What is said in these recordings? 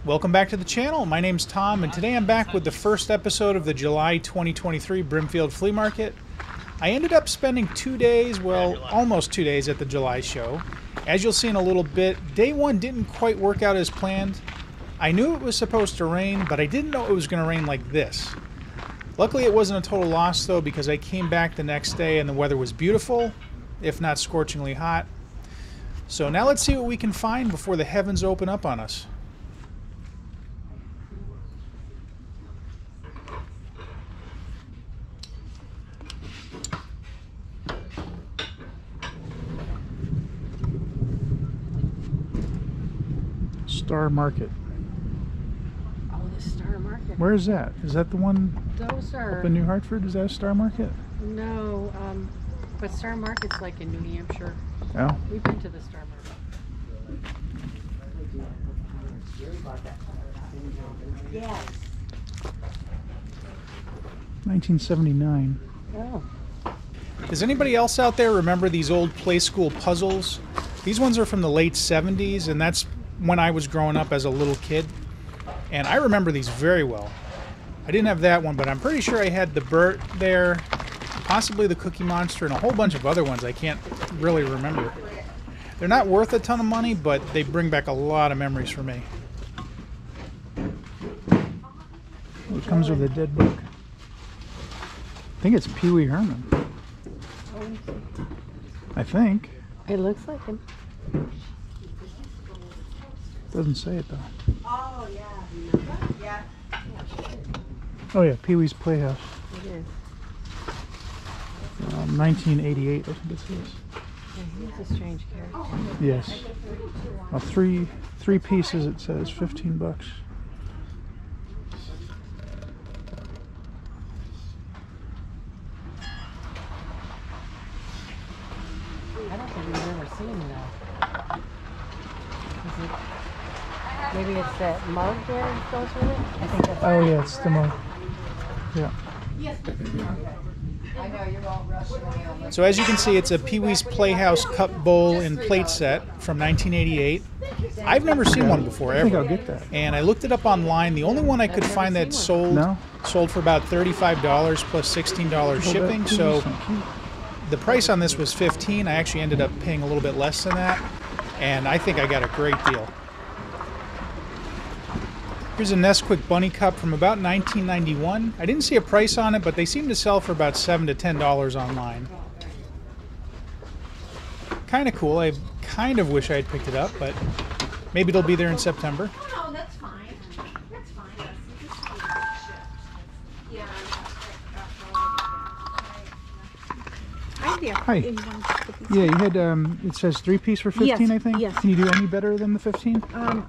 Welcome back to the channel. My name's Tom, and today I'm back with the first episode of the July 2023 Brimfield Flea Market. I ended up spending 2 days, well, almost 2 days at the July show. As you'll see in a little bit, day one didn't quite work out as planned. I knew it was supposed to rain, but I didn't know it was going to rain like this. Luckily, it wasn't a total loss, though, because I came back the next day and the weather was beautiful, if not scorchingly hot. So now let's see what we can find before the heavens open up on us. Star Market. Oh, the Star Market. Where is that? Is that the one Those are... up in New Hartford? Is that a Star Market? No, but Star Market's like in New Hampshire. Oh. We've been to the Star Market. Yes. 1979. Oh. Does anybody else out there remember these old play school puzzles? These ones are from the late 70s, and that's when I was growing up as a little kid. And I remember these very well. I didn't have that one, but I'm pretty sure I had the Bert there, possibly the Cookie Monster, and a whole bunch of other ones I can't really remember. They're not worth a ton of money, but they bring back a lot of memories for me. It comes with a dead book. I think it's Pee Wee Herman. I think. It looks like him. Doesn't say it though. Oh, yeah. Yeah. Oh yeah, Pee Wee's Playhouse. It is. 1988, I think it says. Yeah, he's a strange character. Yes. Well, three pieces, it says, 15 bucks. I don't think we've ever seen that. Is it, maybe it's that mug there that goes with it? I think that's... Oh yeah, it's the mug. Yeah. I know you're all rushing. So as you can see, it's a Pee Wee's Playhouse cup bowl and plate set from 1988. I've never seen one before, ever. I think I'll get that. And I looked it up online. The only one I could find that sold for about $35 plus $16 shipping. So the price on this was $15. I actually ended up paying a little bit less than that, and I think I got a great deal. Here's a Nesquik Bunny Cup from about 1991. I didn't see a price on it, but they seem to sell for about $7 to $10 online. Kind of cool. I kind of wish I had picked it up, but maybe it'll be there in September. No, that's fine. That's fine. Yeah. Hi. Yeah, you had, it says 3-piece for 15, Yes, I think? yes. Can you do any better than the 15?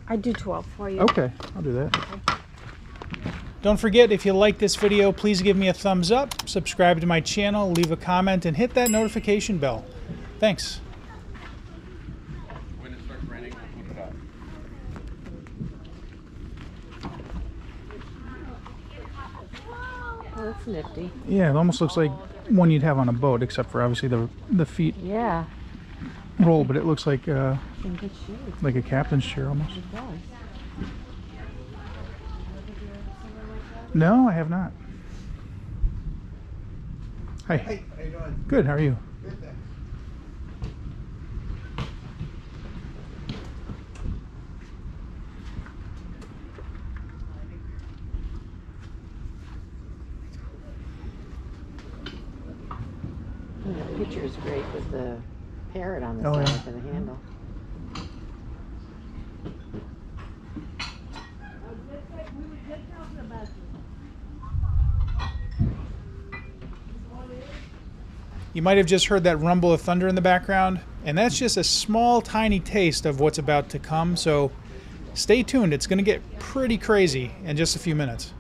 I do 12 for you. Okay, I'll do that. Don't forget, if you like this video, please give me a thumbs up, subscribe to my channel, leave a comment, and hit that notification bell. Thanks. When it starts raining, we'll keep it up. Oh, that's nifty. Yeah, it almost looks like one you'd have on a boat, except for obviously the feet Yeah. roll, but it looks like In good shape. a captain's chair almost. It does. No, I have not. Hi. Hey, how you doing? Good, how are you? Good, thanks. And the picture is great with the parrot on the Oh, side yeah. for the handle. You might have just heard that rumble of thunder in the background, and that's just a small, tiny taste of what's about to come, so stay tuned. It's going to get pretty crazy in just a few minutes.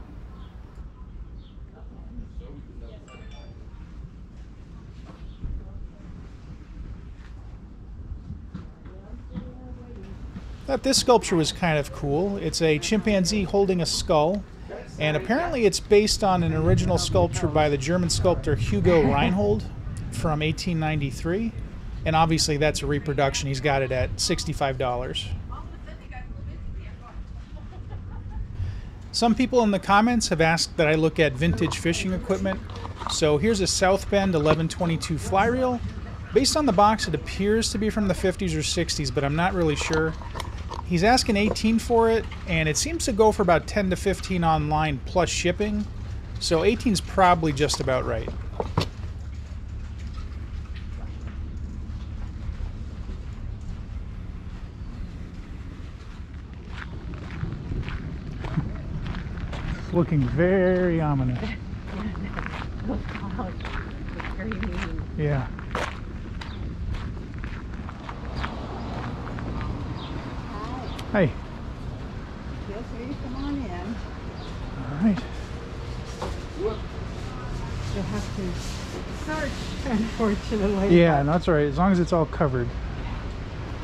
Thought this sculpture was kind of cool. It's a chimpanzee holding a skull, and apparently it's based on an original sculpture by the German sculptor Hugo Reinhold from 1893, and obviously that's a reproduction. He's got it at $65. Some people in the comments have asked that I look at vintage fishing equipment. So here's a South Bend 1122 fly reel. Based on the box, it appears to be from the 50s or 60s, but I'm not really sure. He's asking 18 for it, and it seems to go for about 10 to 15 online plus shipping. So 18 is probably just about right. Looking very ominous. Those clouds look very mean. Yeah. Hey. Feel free to come on in. All right. You'll have to search, unfortunately. Yeah, no, that's all right. As long as it's all covered.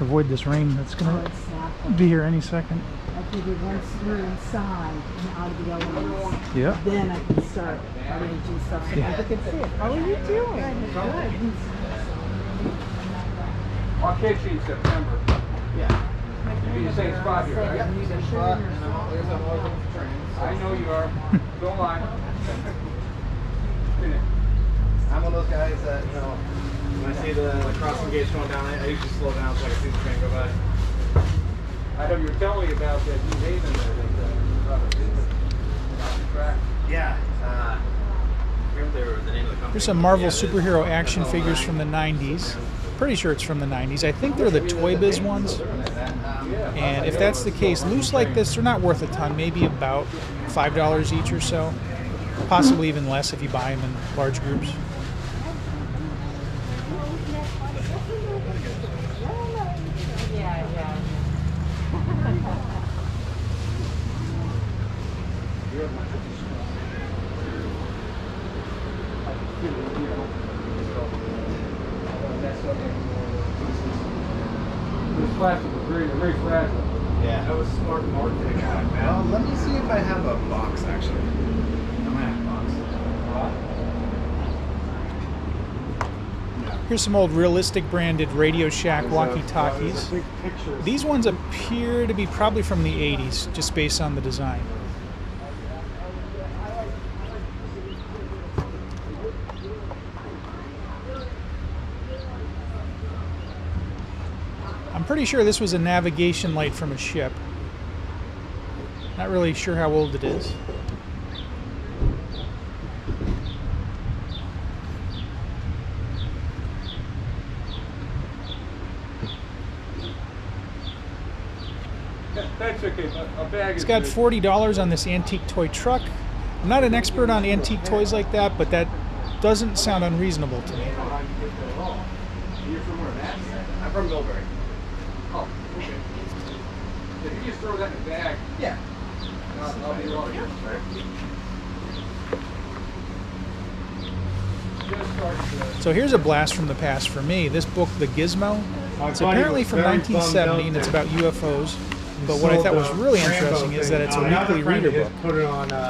Avoid this rain that's Oh, gonna it's not. be here any second. I figured once we're inside and out of the elements, Yeah. then I can start arranging stuff so Yeah. people can see it. How are you doing? Good. I'll catch you in September. Yeah. You'll be in the same spot here, right? I know you are. Don't lie. I'm one of those guys that, you know, when I see the crossing gates going down, I usually slow down so I can see the train go by. I know you were telling me about that New Haven there. Track. Yeah. I remember the name of the company. Here's some Marvel superhero action figures from the 90s. Pretty sure it's from the 90s. I think they're the Toy Biz ones. And if that's the case, loose like this, they're not worth a ton. Maybe about $5 each or so. Possibly even less if you buy them in large groups. Yeah. This plastic is very fragile. Yeah, that was smart marketing. Well, let me see if I have a box actually. I might have a box. Here's some old realistic branded Radio Shack walkie-talkies. These ones appear to be probably from the 80s, just based on the design. I'm pretty sure this was a navigation light from a ship. Not really sure how old it is. That's okay. A bag It's is got good. $40 on this antique toy truck. I'm not an expert on antique toys like that, but that doesn't sound unreasonable to me. You're from where, Matt? I'm from Millbury. Oh, okay. If you just throw that in a bag, Yeah. I'll be wrong. Just start to... So here's a blast from the past for me. This book, The Gizmo, it's apparently from 1970 and it's about UFOs. But what I thought was really interesting is that it's a weekly reader book.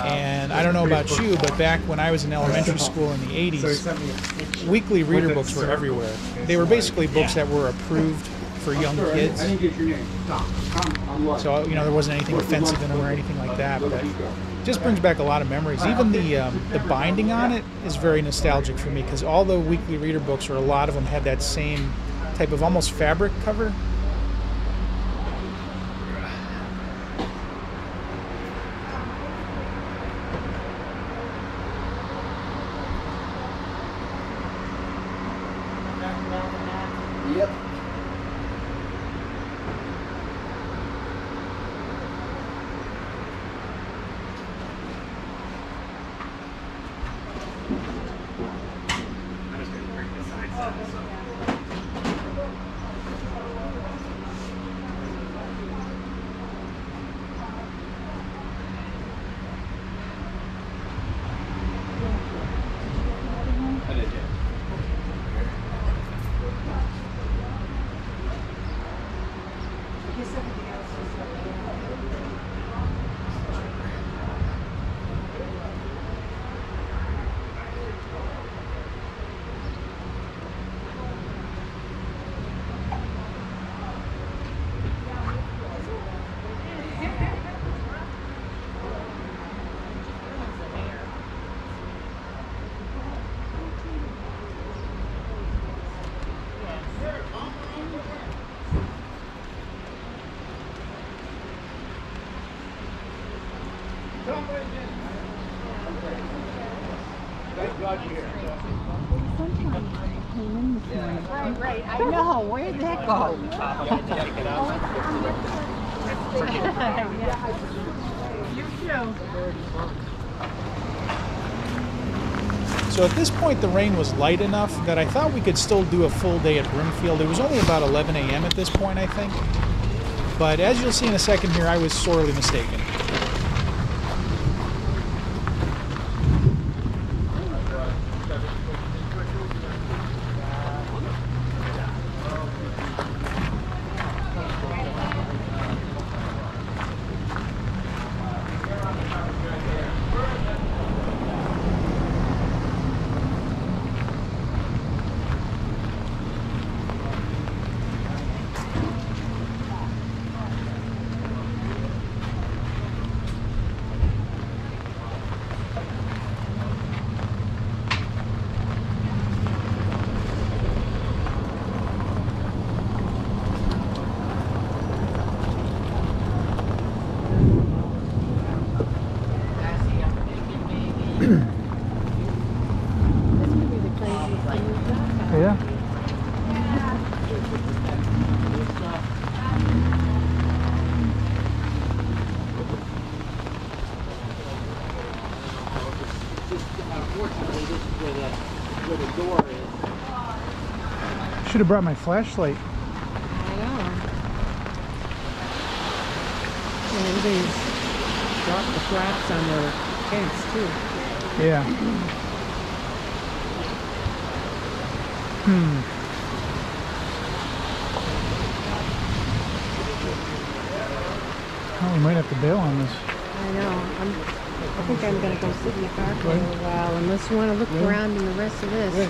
And I don't know about you, but back when I was in elementary school in the 80s, weekly reader books were everywhere. They were basically books that were approved for young kids. I didn't get your name. Tom. I'm what? So, you know, there wasn't anything offensive in them or anything like that. But it just brings back a lot of memories. Even the binding on it is very nostalgic for me because all the weekly reader books, or a lot of them, had that same type of almost fabric cover. Yep. I'm just gonna break the sides out, so. Right. I know. Where did that go? You too. So at this point, the rain was light enough that I thought we could still do a full day at Brimfield. It was only about 11 a.m. at this point, I think. But as you'll see in a second here, I was sorely mistaken. Yeah. Unfortunately, this is where the door is. Should have brought my flashlight. I know. And everybody's dropped the flaps on their fence too. Yeah. Oh, we might have to bail on this. I know. I think I'm going to go sit in the car for a little while, unless you want to look around in the rest of this.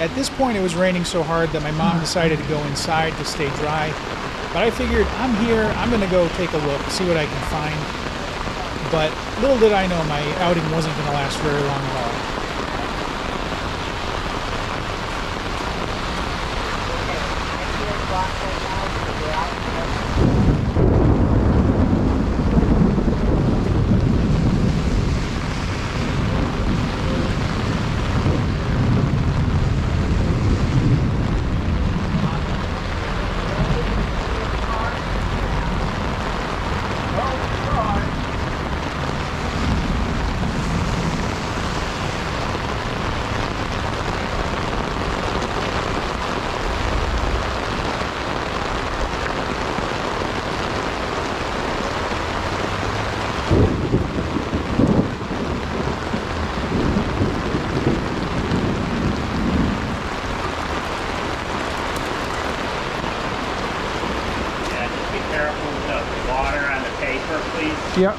At this point, it was raining so hard that my mom decided to go inside to stay dry. But I figured, I'm here, I'm going to go take a look, see what I can find. But little did I know my outing wasn't going to last very long at all. Yep.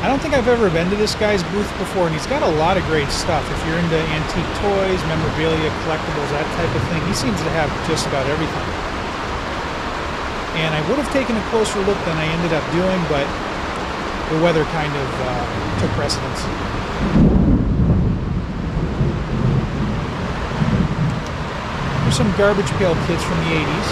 I don't think I've ever been to this guy's booth before, and he's got a lot of great stuff. If you're into antique toys, memorabilia, collectibles, that type of thing, he seems to have just about everything. And I would have taken a closer look than I ended up doing, but the weather kind of took precedence. There's some garbage pail kids from the 80s.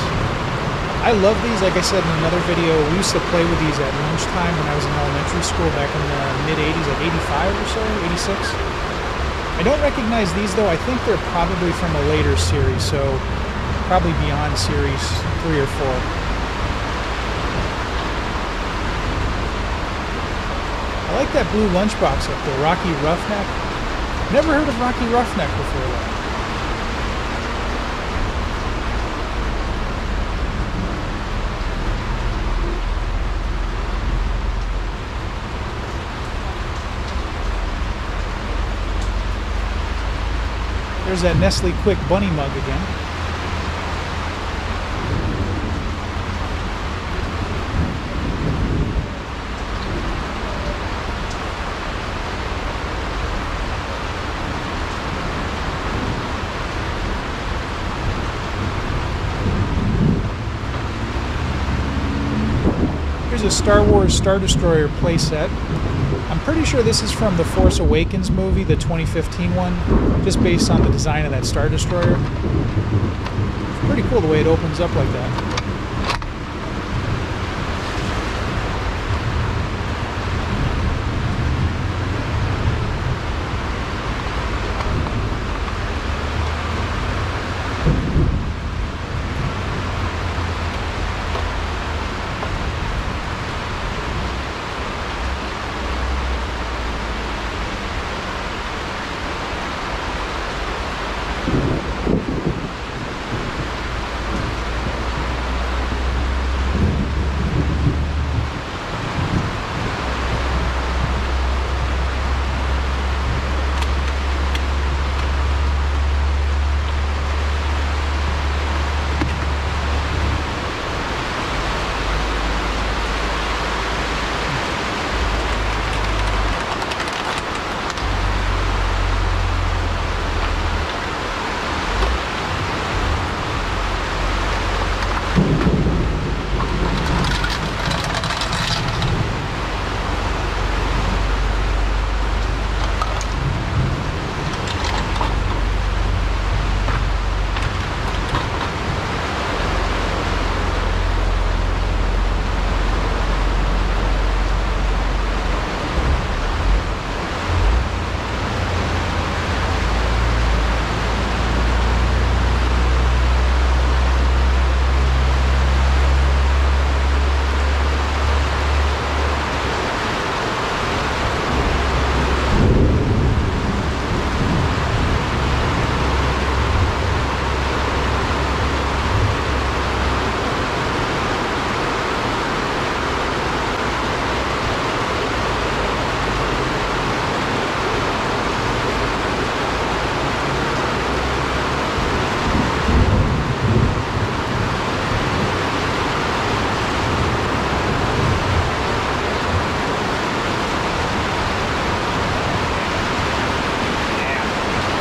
I love these. Like I said in another video, we used to play with these at lunchtime when I was in elementary school back in the mid-80s, like 85 or so, 86. I don't recognize these though. I think they're probably from a later series, so probably beyond series 3 or 4. I like that blue lunchbox up there, Rocky Roughneck. Never heard of Rocky Roughneck before though. There's that Nestle Quick Bunny mug again. Here's a Star Wars Star Destroyer playset. I'm pretty sure this is from the Force Awakens movie, the 2015 one, just based on the design of that Star Destroyer. It's pretty cool the way it opens up like that.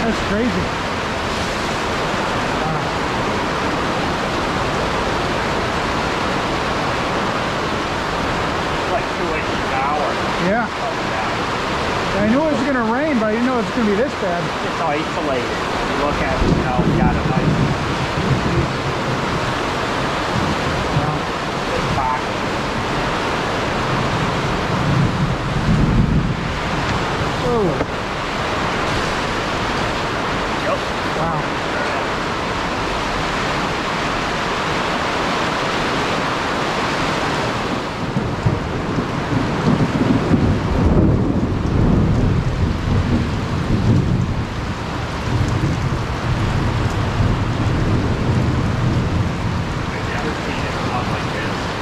That's crazy. Like 2 inches an hour. Yeah. I knew it was going to rain, but I didn't know it was going to be this bad. It's isolated. You look at it, you know, we got it isolated. It's pocket. Oh, Yep. wow.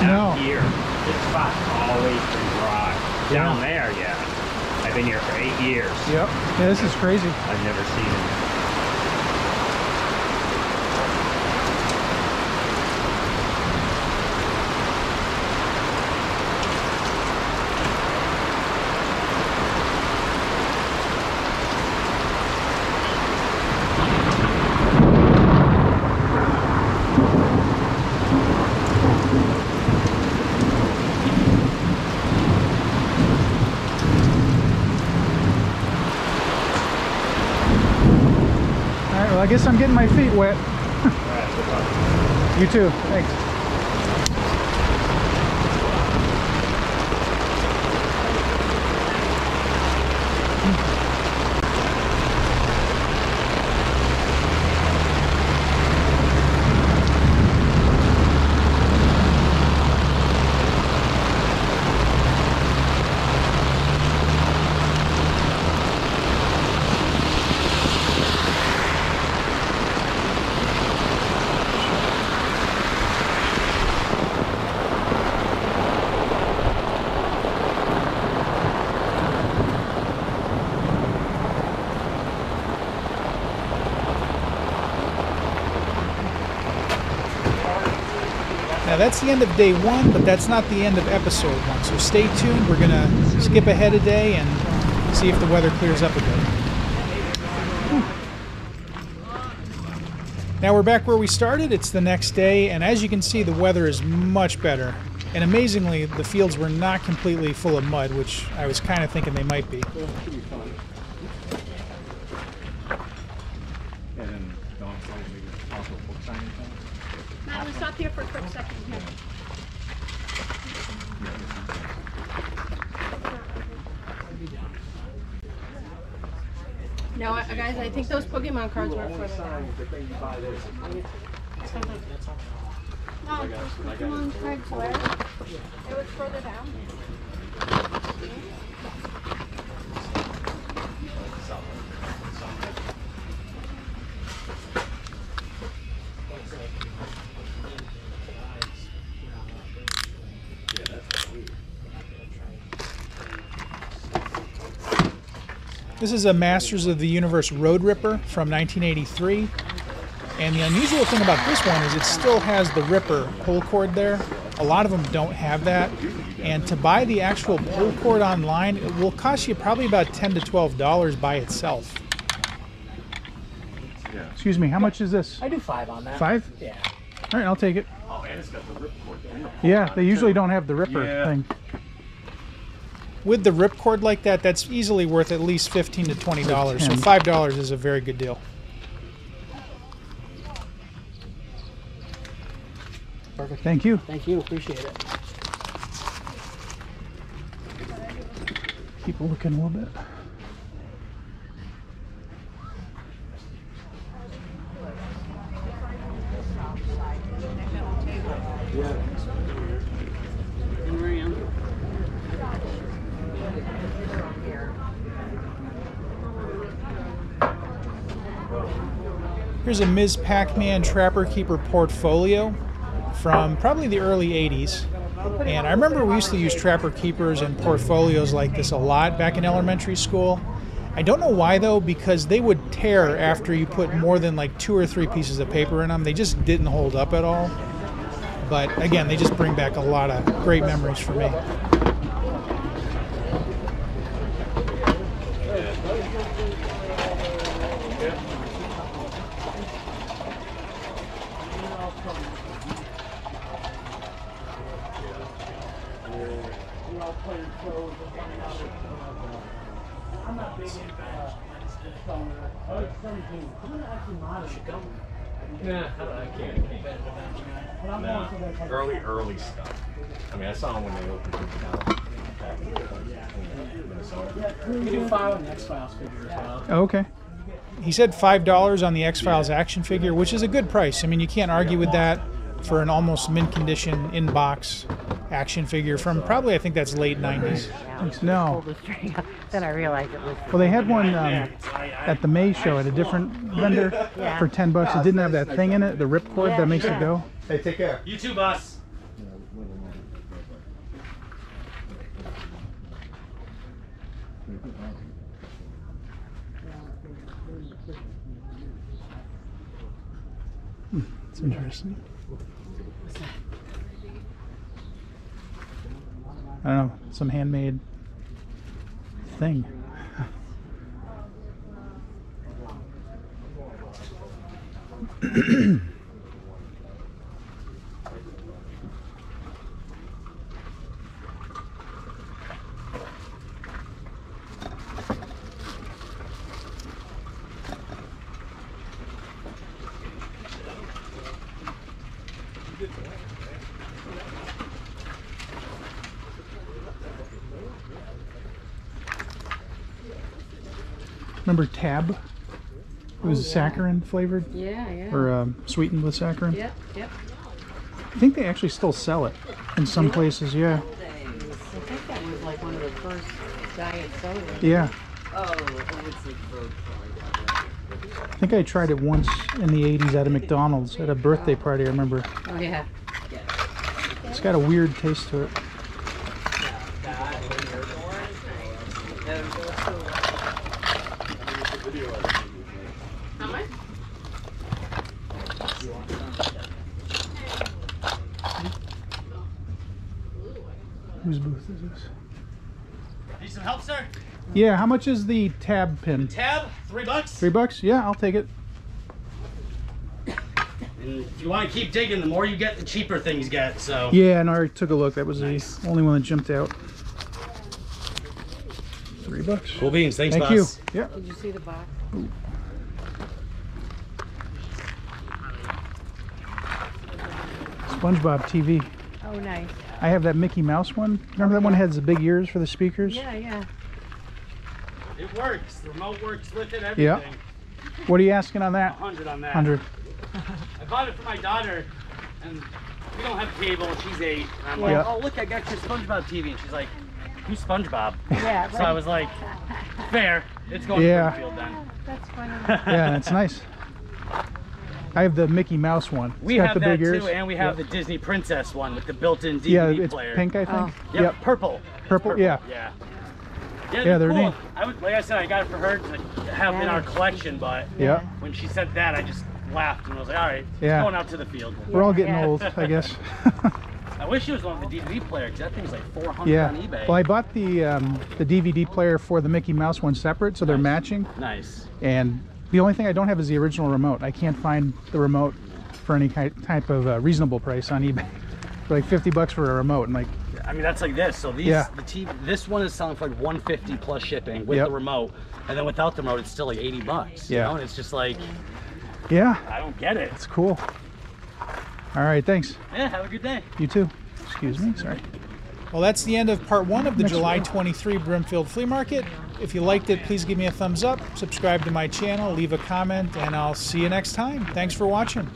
No. Here, this spot's always been dry. Down there, yeah. I've been here for 8 years. Yep. Yeah, this is crazy. I've never seen it. Well, I guess I'm getting my feet wet. You too. Thanks. Now that's the end of day 1, but that's not the end of episode 1. So stay tuned. We're going to skip ahead a day and see if the weather clears up a bit. Now we're back where we started. It's the next day, and as you can see, the weather is much better. And amazingly, the fields were not completely full of mud, which I was kind of thinking they might be. And then Dawn said maybe also book signing thing. Now, we stop here for a quick second. Here. No, guys, I think those Pokemon cards were further down. No, those Pokemon cards were. It was further down. This is a Masters of the Universe Road Ripper from 1983. And the unusual thing about this one is it still has the Ripper pull cord there. A lot of them don't have that. And to buy the actual pull cord online, it will cost you probably about $10 to $12 by itself. Excuse me, how much is this? I do 5 on that. 5? Yeah. All right, I'll take it. Oh, and it's got the ripcord. Yeah, they usually don't have the Ripper thing. With the ripcord like that, that's easily worth at least $15 to $20. So $5 is a very good deal. Perfect. Thank you. Thank you. Appreciate it. Keep looking a little bit. Here's a Ms. Pac-Man Trapper Keeper portfolio from probably the early 80s. And I remember we used to use Trapper Keepers and portfolios like this a lot back in elementary school. I don't know why though, because they would tear after you put more than like 2 or 3 pieces of paper in them. They just didn't hold up at all. But again, they just bring back a lot of great memories for me. Nah, I can't. Nah, early stuff. I mean, I saw them when they opened it back in Minnesota. We do 5 on the X-Files figure as well. Oh, okay. He said $5 on the X-Files action figure, which is a good price. I mean, you can't argue with that for an almost mint condition in-box action figure from probably, I think that's late 90s. No. Then I realized it was. Well, they had one at the May show at a different vendor for $10. It didn't have that thing in it, the ripcord that makes it go. Hey, take care. You too, boss. It's interesting. I don't know, some handmade thing. Remember Tab? It was saccharin flavored, Yeah. or sweetened with saccharin. Yep. I think they actually still sell it in some places. Yeah. I think that was like one of the first diet sodas. Yeah. I think I tried it once in the 80s at a McDonald's at a birthday party. I remember. Oh yeah. It's got a weird taste to it. Whose booth is this? Need some help, sir? Yeah, how much is the tab pin? Tab, $3. $3? Yeah, I'll take it. I And if you want to keep digging, the more you get, the cheaper things get. So Yeah, and I already took a look. That was Nice. the only one that jumped out. $3. Cool beans. Thanks, Thank boss. you. Yeah. Did you see the box? SpongeBob TV. Oh, nice. I have that Mickey Mouse one. Remember that one has the big ears for the speakers? Yeah, yeah. It works. The remote works with it. Everything. Yeah. What are you asking on that? 100 on that. 100. I bought it for my daughter, and we don't have cable. She's 8. And I'm like, Yeah. oh look, I got your SpongeBob TV, and she's like, who's SpongeBob? Yeah, So I was like, fair. It's going Yeah. to Brimfield then. That's funny. Yeah, that's nice. I have the Mickey Mouse one. It's We got have the that big ears. too, and we have the Disney Princess one with the built-in DVD Yeah, it's player. pink, I think. Yep, purple. Purple, yeah. Yeah. Yeah, they're cool. neat. Like I said, I got it for her to have in our collection, but Yeah. when she said that, I just laughed and I was like, all right, Yeah. going out to the field. We're all getting Yeah. old, I guess. I wish it was on the DVD player because that thing's like 400 Yeah. on eBay. Well, I bought the DVD player for the Mickey Mouse one separate, so they're matching. Nice. And the only thing I don't have is the original remote. I can't find the remote for any type of reasonable price on eBay. For like $50 for a remote, and like, I mean, that's like this. So these, Yeah. the TV, this one is selling for like 150 plus shipping with Yep. the remote, and then without the remote, it's still like $80. Yeah. You know? And it's just like, yeah, I don't get it. it's cool. All right, thanks. Yeah. Have a good day. You too. Excuse me, sorry. Well, that's the end of part 1 of the Next July row. 23 Brimfield Flea Market. If you liked it, please give me a thumbs up, subscribe to my channel, leave a comment, and I'll see you next time. Thanks for watching.